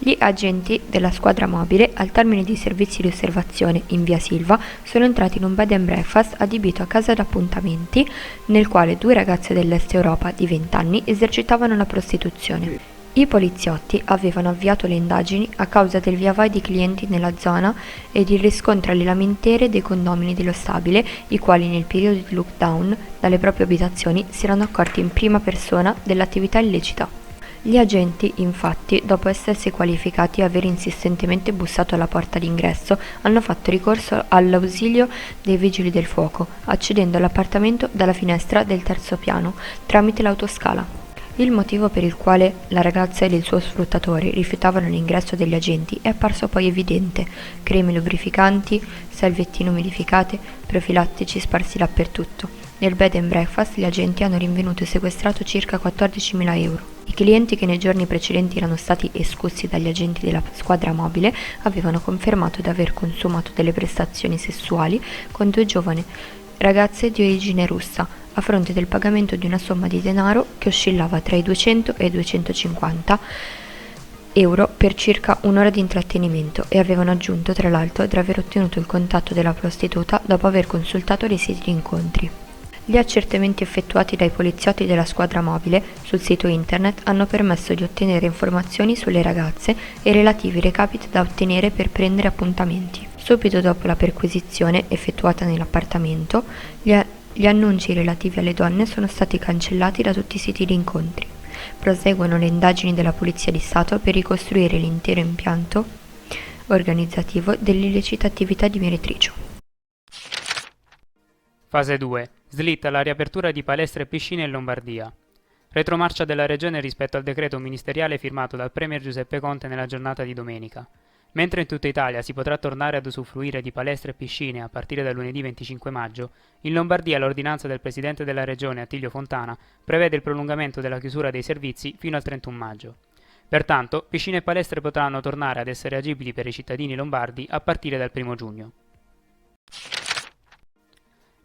Gli agenti della squadra mobile, al termine dei servizi di osservazione in via Silva, sono entrati in un bed and breakfast adibito a casa d'appuntamenti, nel quale 2 ragazze dell'Est Europa di 20 anni esercitavano la prostituzione. I poliziotti avevano avviato le indagini a causa del viavai di clienti nella zona ed il riscontro alle lamentere dei condomini dello stabile, i quali nel periodo di lockdown dalle proprie abitazioni si erano accorti in prima persona dell'attività illecita. Gli agenti, infatti, dopo essersi qualificati e aver insistentemente bussato alla porta d'ingresso, hanno fatto ricorso all'ausilio dei vigili del fuoco, accedendo all'appartamento dalla finestra del 3° piano, tramite l'autoscala. Il motivo per il quale la ragazza ed il suo sfruttatore rifiutavano l'ingresso degli agenti è apparso poi evidente: creme lubrificanti, salviettine umidificate, profilattici sparsi dappertutto. Nel bed and breakfast gli agenti hanno rinvenuto e sequestrato circa 14.000 euro. I clienti, che nei giorni precedenti erano stati esclussi dagli agenti della squadra mobile, avevano confermato di aver consumato delle prestazioni sessuali con 2 giovani ragazze di origine russa, a fronte del pagamento di una somma di denaro che oscillava tra i 200 e i 250 euro per circa un'ora di intrattenimento, e avevano aggiunto tra l'altro di aver ottenuto il contatto della prostituta dopo aver consultato dei siti di incontri. Gli accertamenti effettuati dai poliziotti della squadra mobile sul sito internet hanno permesso di ottenere informazioni sulle ragazze e relativi recapiti da ottenere per prendere appuntamenti. Subito dopo la perquisizione effettuata nell'appartamento, gli annunci relativi alle donne sono stati cancellati da tutti i siti di incontri. Proseguono le indagini della Polizia di Stato per ricostruire l'intero impianto organizzativo dell'illecita attività di meretricio. Fase 2. Slitta la riapertura di palestre e piscine in Lombardia. Retromarcia della Regione rispetto al decreto ministeriale firmato dal Premier Giuseppe Conte nella giornata di domenica. Mentre in tutta Italia si potrà tornare ad usufruire di palestre e piscine a partire da lunedì 25 maggio, in Lombardia l'ordinanza del Presidente della Regione Attilio Fontana prevede il prolungamento della chiusura dei servizi fino al 31 maggio. Pertanto, piscine e palestre potranno tornare ad essere agibili per i cittadini lombardi a partire dal 1 giugno.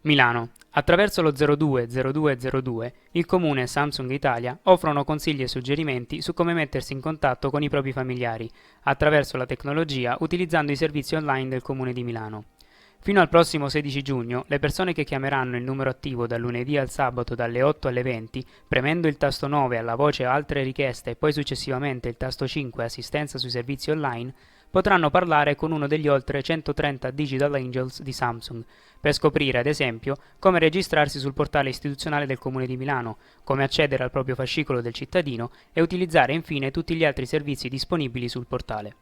Milano. Attraverso lo 020202, il Comune e Samsung Italia offrono consigli e suggerimenti su come mettersi in contatto con i propri familiari, attraverso la tecnologia, utilizzando i servizi online del Comune di Milano. Fino al prossimo 16 giugno, le persone che chiameranno il numero attivo dal lunedì al sabato dalle 8 alle 20, premendo il tasto 9 alla voce Altre richieste e poi successivamente il tasto 5 Assistenza sui servizi online, potranno parlare con uno degli oltre 130 Digital Angels di Samsung, per scoprire, ad esempio, come registrarsi sul portale istituzionale del Comune di Milano, come accedere al proprio fascicolo del cittadino e utilizzare infine tutti gli altri servizi disponibili sul portale.